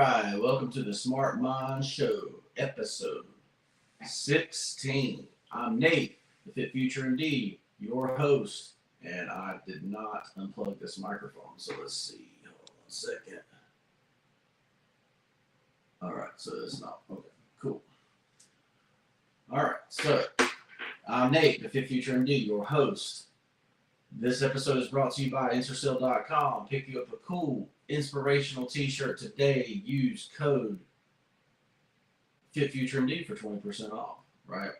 right, welcome to the Smart Mind Show, episode 16. I'm Nate, the Fit Future Indeed, your host, and I did not unplug this microphone, so let's see. Hold on 1 second. All right, so it's not, okay, cool. All right, so I'm Nate, the Fit Future Indeed, your host. This episode is brought to you by Intercell.com. Pick you up a cool, inspirational t-shirt today. Use code FitFutureMD for 20% off, right?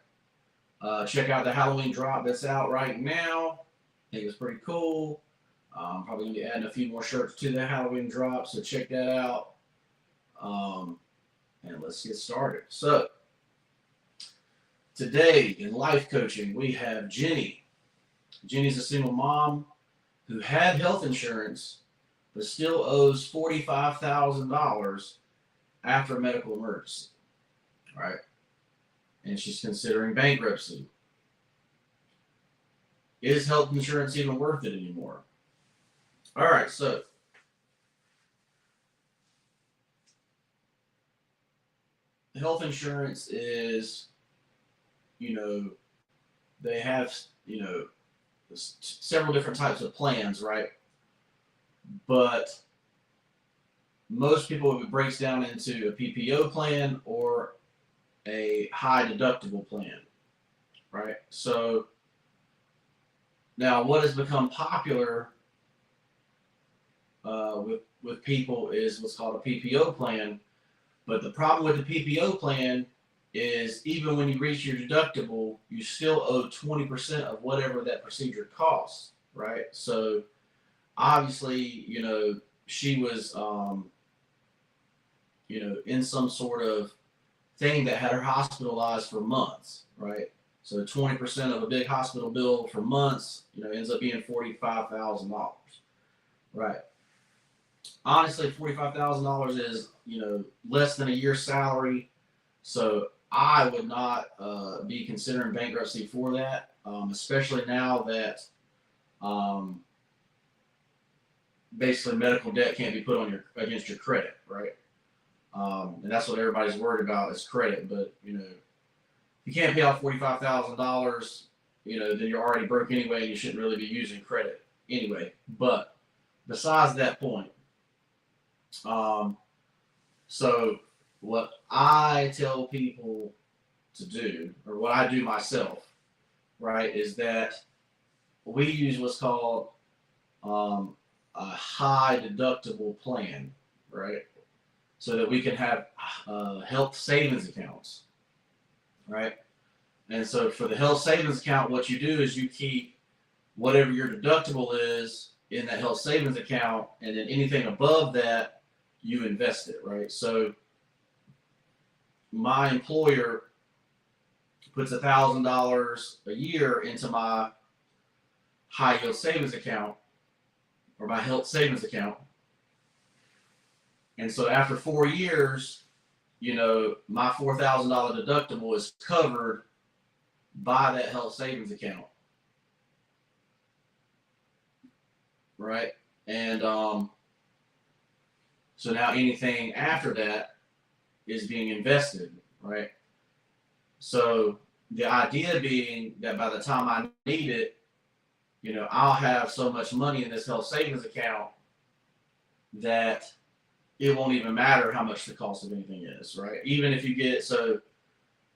Check out the Halloween drop that's out right now. I think it's pretty cool. I'm probably going to be adding a few more shirts to the Halloween drop, so check that out. And let's get started. So, today in life coaching, we have Jenny. Jenny's a single mom who had health insurance but still owes $45,000 after a medical emergency, right? And she's considering bankruptcy. Is health insurance even worth it anymore? All right, so health insurance is, they have, several different types of plans, right? But most people, it breaks down into a PPO plan or a high deductible plan, right? So now what has become popular with people is what's called a PPO plan. But the problem with the PPO plan is even when you reach your deductible, you still owe 20% of whatever that procedure costs, right? So obviously, she was, in some sort of thing that had her hospitalized for months, right? So 20% of a big hospital bill for months, ends up being $45,000, right? Honestly, $45,000 is, less than a year's salary. So I would not be considering bankruptcy for that, especially now that basically medical debt can't be put on against your credit, right? And that's what everybody's worried about is credit. But if you can't pay off $45,000, then you're already broke anyway, and you shouldn't really be using credit anyway. But besides that point, so what I tell people to do, or what I do myself, right, is that we use what's called a high deductible plan, right? So that we can have health savings accounts, right? And so for the health savings account, what you do is you keep whatever your deductible is in that health savings account, and then anything above that, you invest it, right? So my employer puts $1,000 a year into my high yield savings account or my health savings account. And so after 4 years, my $4,000 deductible is covered by that health savings account, right? And so now anything after that is being invested, right? So the idea being that by the time I need it, I'll have so much money in this health savings account that it won't even matter how much the cost of anything is, right? Even if you get,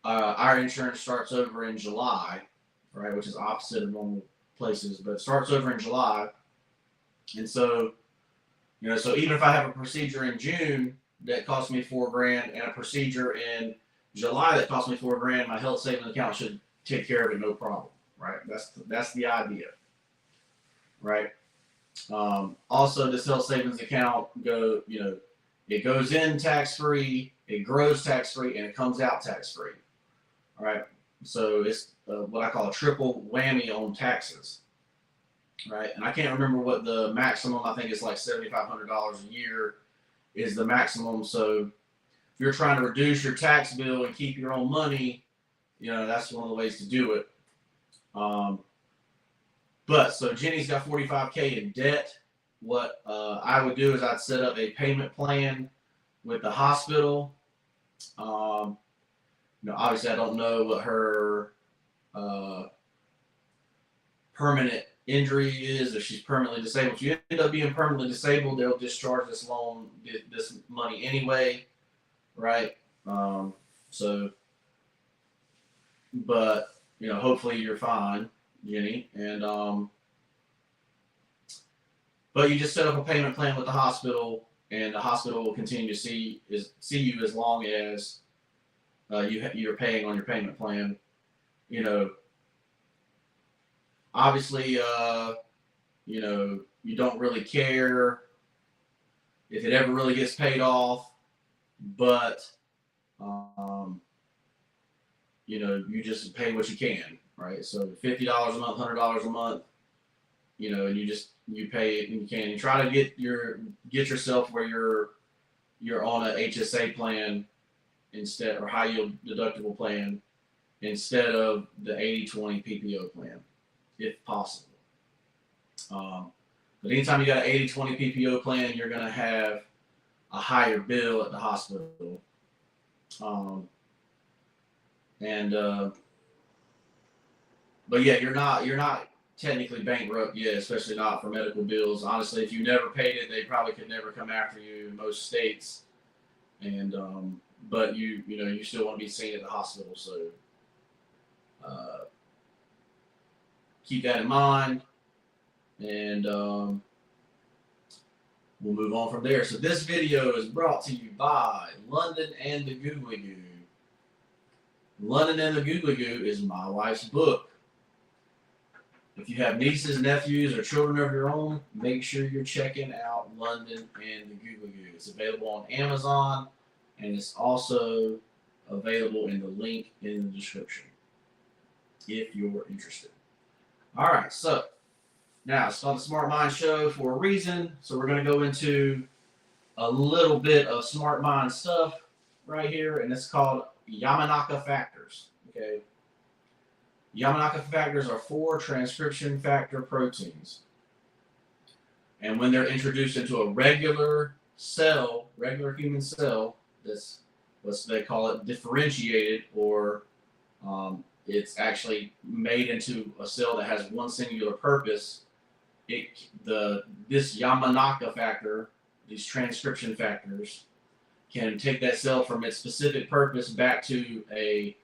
our insurance starts over in July, right, which is opposite of normal places, but it starts over in July. And so, so even if I have a procedure in June that costs me $4,000 and a procedure in July that costs me $4,000, my health savings account should take care of it, no problem, right? That's the idea, right? Also, this health savings account it goes in tax-free, it grows tax-free, and it comes out tax-free, all right? So it's what I call a triple whammy on taxes, right? And I can't remember what the maximum, I think it's like $7,500 a year is the maximum. So if you're trying to reduce your tax bill and keep your own money, that's one of the ways to do it. But so Jenny's got $45K in debt. What I would do is I'd set up a payment plan with the hospital, obviously I don't know what her permanent injury is, if she's permanently disabled. If you end up being permanently disabled, they'll discharge this money anyway, right? So, but hopefully you're fine, Jenny, and but you just set up a payment plan with the hospital, and the hospital will continue to see you as long as you're paying on your payment plan. Obviously, you don't really care if it ever really gets paid off, but you just pay what you can, right? So $50 a month, $100 a month, and you pay it and you can. You try to get yourself where you're on an HSA plan instead, or high yield deductible plan, instead of the 80/20 PPO plan, if possible. But anytime you got an 80/20 PPO plan, you're going to have a higher bill at the hospital. But yeah, you're not technically bankrupt yet, especially not for medical bills. Honestly, if you never paid it, they probably could never come after you in most states. And but you still want to be seen at the hospital, so keep that in mind, and we'll move on from there. So this video is brought to you by London and the Googly Goo. London and the Googly Goo is my wife's book. If you have nieces, nephews, or children of your own, make sure you're checking out London and the Googly Goo. It's available on Amazon, and it's also available in the link in the description if you're interested. All right, so now it's called the Smart Mind Show for a reason. So we're going to go into a little bit of smart mind stuff right here, and it's called Yamanaka factors. Okay, Yamanaka factors are 4 transcription factor proteins, and when they're introduced into a regular human cell, that's what they call it differentiated, or it's actually made into a cell that has one singular purpose. This Yamanaka factor, these transcription factors, can take that cell from its specific purpose back to a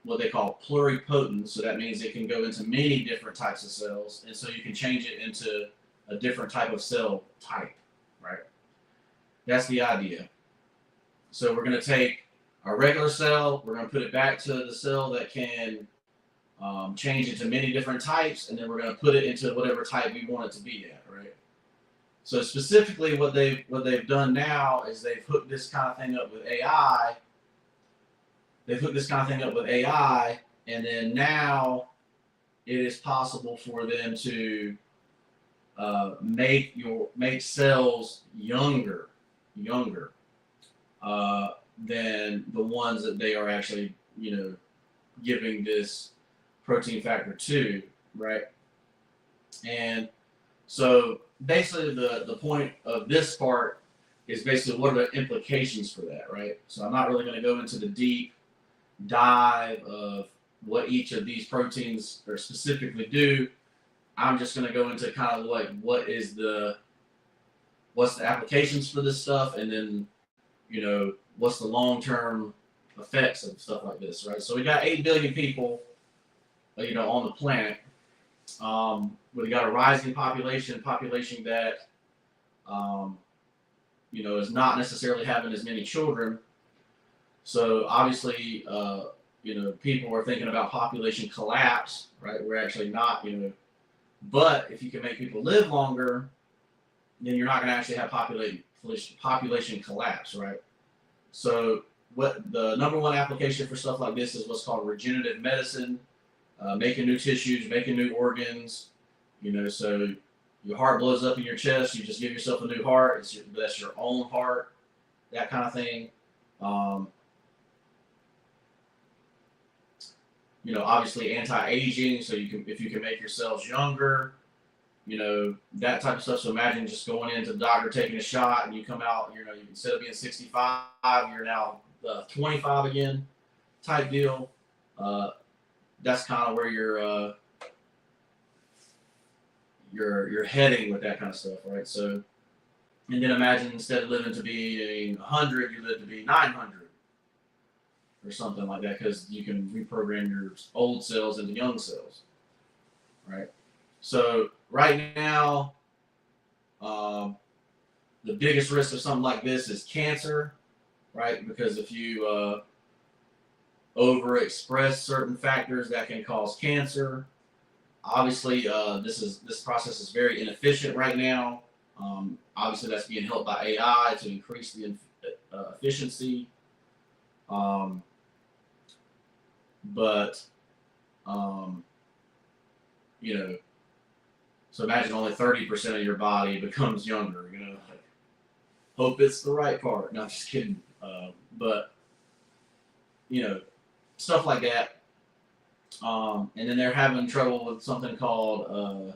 what they call pluripotent. So that means it can go into many different types of cells, and so you can change it into a different type of cell type, right? That's the idea. So we're going to take our regular cell, we're going to put it back to the cell that can change into many different types, and then we're going to put it into whatever type we want it to be at, right? So specifically what they've done now is they've hooked this kind of thing up with AI. And then now it is possible for them to make cells younger than the ones that they are actually, giving this protein factor to, right? And so basically the point of this part is basically what are the implications for that, right? So I'm not really going to go into the deep dive of what each of these proteins are specifically do. I'm just going to go into kind of like what's the applications for this stuff, and then what's the long-term effects of stuff like this, right? So we got 8 billion people on the planet. We got a rising population that is not necessarily having as many children. So obviously people are thinking about population collapse, right? We're actually not, but if you can make people live longer, then you're not going to actually have population collapse, right? So what the number one application for stuff like this is what's called regenerative medicine, making new tissues, making new organs. So your heart blows up in your chest, you just give yourself a new heart. That's your own heart, that kind of thing. Obviously anti-aging, so if you can make your cells younger, you know, that type of stuff. So imagine just going into the doctor, taking a shot, and you come out, you know, you instead of being 65, you're now 25 again, type deal. That's kind of where you're heading with that kind of stuff, right? So, and then imagine instead of living to be 100, you live to be 900 or something like that, because you can reprogram your old cells into young cells, right? So right now, the biggest risk of something like this is cancer, right? Because if you overexpress certain factors that can cause cancer. Obviously, this process is very inefficient right now. Obviously, that's being helped by AI to increase the efficiency. But you know, so imagine only 30% of your body becomes younger. You know, like, hope it's the right part. No, I'm just kidding. But you know, stuff like that. And then they're having trouble with something called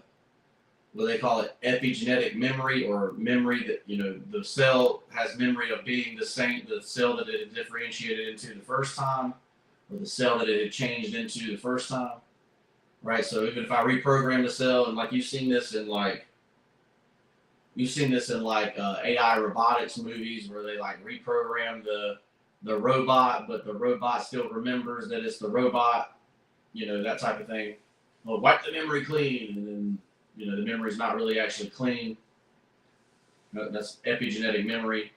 what they call it, epigenetic memory, or memory that, you know, the cell has memory of being the cell that it had differentiated into the first time, or the cell that it had changed into the first time, right? So even if I reprogram the cell, and like you've seen this in like AI robotics movies where they like reprogram the robot, but the robot still remembers that it's the robot, you know, that type of thing. Well, wipe the memory clean, and then, you know, the memory's not really actually clean. That's epigenetic memory.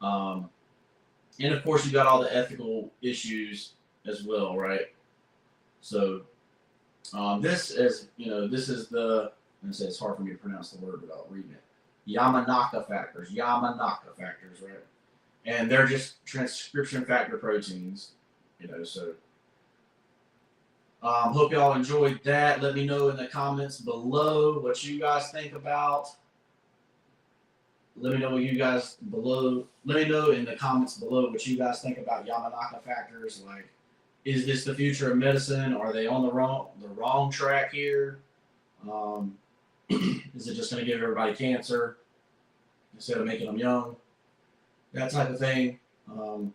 And of course, you got all the ethical issues as well, right? So this is, you know, this is the, I'm gonna say it's hard for me to pronounce the word without reading it. Yamanaka factors, right? And they're just transcription factor proteins, you know. So hope y'all enjoyed that. Let me know in the comments below what you guys think about. Let me know in the comments below what you guys think about Yamanaka factors. Like, is this the future of medicine? Are they on the wrong track here? Is it just going to give everybody cancer instead of making them young? That type of thing. You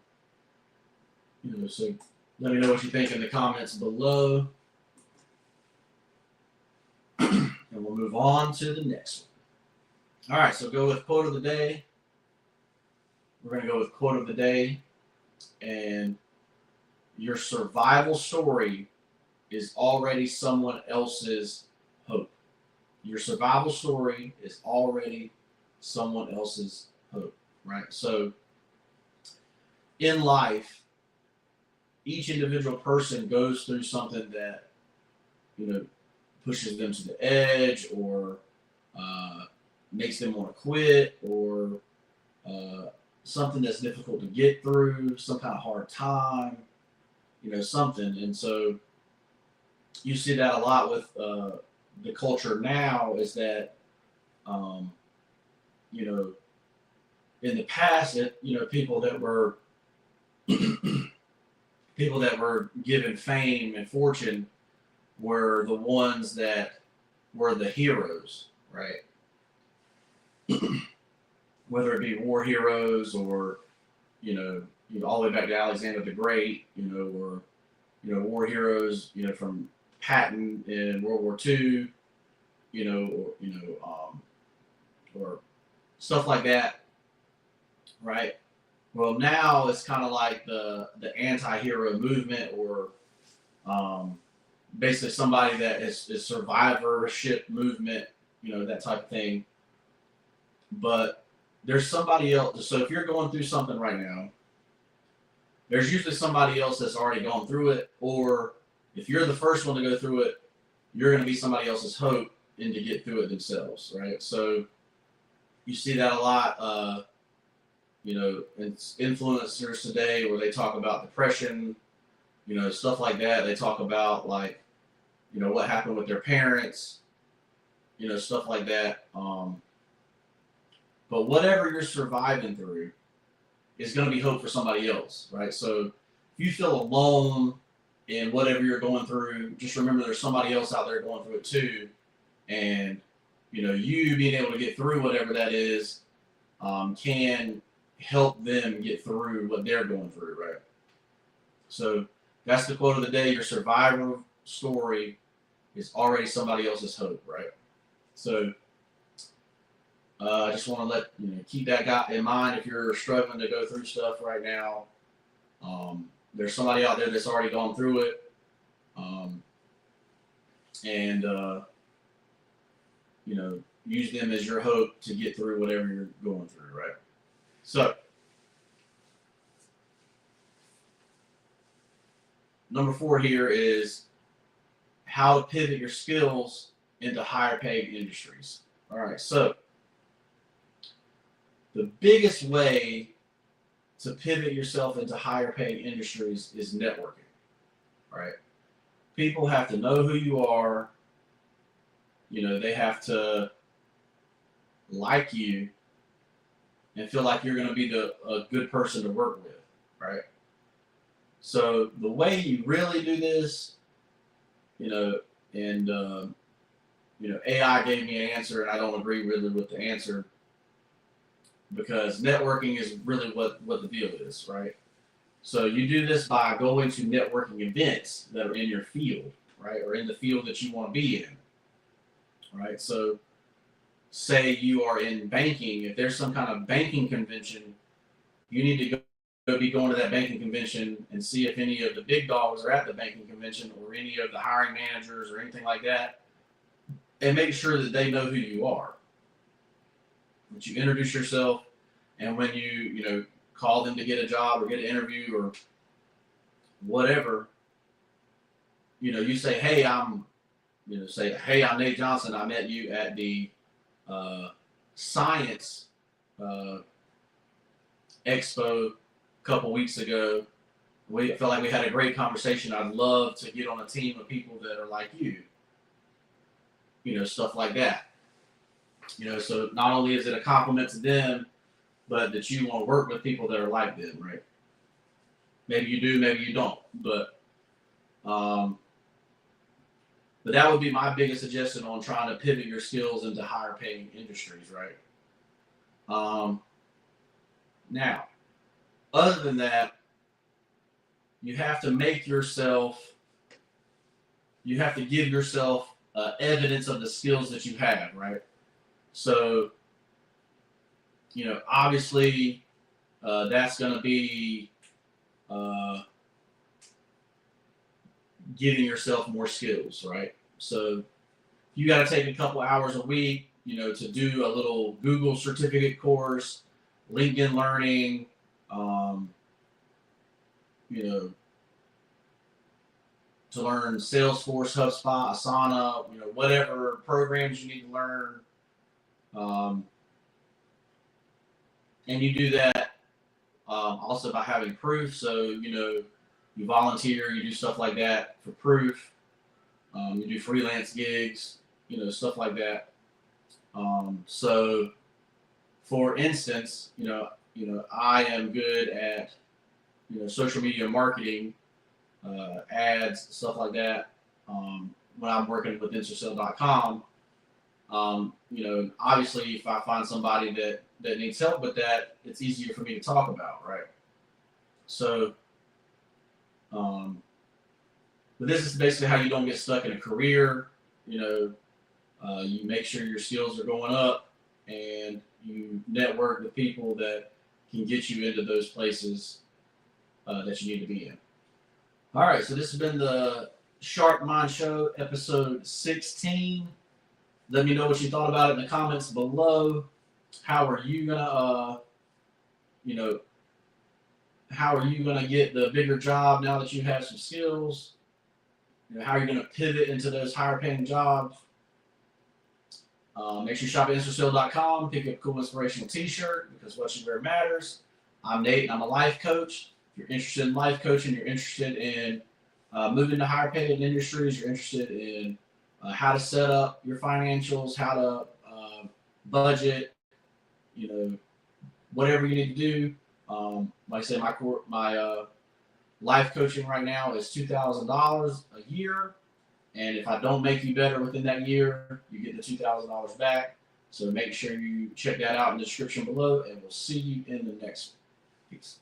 know, so let me know what you think in the comments below. And we'll move on to the next one. All right, so go with quote of the day. We're going to go with quote of the day. And your survival story is already someone else's hope. Your survival story is already someone else's hope, right? So in life, each individual person goes through something that, you know, pushes them to the edge, or makes them want to quit, or something that's difficult to get through, some kind of hard time, you know, something. And so you see that a lot with the culture now, is that, you know, in the past, you know, people that were given fame and fortune were the ones that were the heroes, right? Whether it be war heroes, or, you know, all the way back to Alexander the Great, you know, or, you know, war heroes, you know, from Patton in World War II, you know, or stuff like that, right? Well, now it's kind of like the anti-hero movement, or basically somebody that is survivorship movement, you know, that type of thing. But there's somebody else. So if you're going through something right now, there's usually somebody else that's already gone through it, or if you're the first one to go through it, you're going to be somebody else's hope and to get through it themselves, right? So you see that a lot, you know, it's influencers today where they talk about depression, you know, stuff like that. They talk about, like, you know, what happened with their parents, you know, stuff like that. But whatever you're surviving through is going to be hope for somebody else, right? So if you feel alone in whatever you're going through, just remember there's somebody else out there going through it too. And you being able to get through whatever that is can help them get through what they're going through, right? So that's the quote of the day. Your survivor story is already somebody else's hope, right? So I just want to let keep that guy in mind if you're struggling to go through stuff right now. There's somebody out there that's already gone through it, and use them as your hope to get through whatever you're going through, right? So number 4 here is how to pivot your skills into higher paying industries. All right, so the biggest way to pivot yourself into higher paying industries is networking, right? People have to know who you are. They have to like you and feel like you're going to be a good person to work with, right? So the way you really do this, and AI gave me an answer, and I don't agree really with the answer, because networking is really what the deal is, right? So you do this by going to networking events that are in your field, right, or in the field that you want to be in, right? So say you are in banking. If there's some kind of banking convention, you need to be going to that banking convention and see if any of the big dogs are at the banking convention, or any of the hiring managers or anything like that, and make sure that they know who you are. That you introduce yourself, and when you call them to get a job or get an interview or whatever, you say, hey, I'm Nate Johnson. I met you at the science expo a couple weeks ago. We felt like we had a great conversation. I'd love to get on a team of people that are like you. Stuff like that. So not only is it a compliment to them, but that you want to work with people that are like them, right? Maybe you do, maybe you don't, but that would be my biggest suggestion on trying to pivot your skills into higher paying industries, right? Now, other than that, you have to give yourself evidence of the skills that you have, right? So, obviously, that's going to be giving yourself more skills, right? So you got to take a couple hours a week, to do a little Google certificate course, LinkedIn Learning, to learn Salesforce, HubSpot, Asana, whatever programs you need to learn. And you do that also by having proof. So, you volunteer, you do stuff like that for proof. You do freelance gigs, stuff like that. So, for instance, I am good at, social media marketing, ads, stuff like that. When I'm working with Instacell.com, obviously if I find somebody that needs help with that, it's easier for me to talk about, right? So, but this is basically how you don't get stuck in a career. You make sure your skills are going up, and you network with people that can get you into those places that you need to be in. All right, so this has been the Sharp Mind Show, episode 16. Let me know what you thought about it in the comments below. How are you gonna, get the bigger job now that you have some skills? How are you gonna pivot into those higher paying jobs? Make sure you shop at Instacell.com, pick up a cool inspirational t-shirt, because what you wear matters. I'm Nate, and I'm a life coach. If you're interested in life coaching, you're interested in moving to higher paying industries, you're interested in how to set up your financials, how to budget, whatever you need to do. Like I said, my life coaching right now is $2,000 a year. And if I don't make you better within that year, you get the $2,000 back. So make sure you check that out in the description below, and we'll see you in the next piece.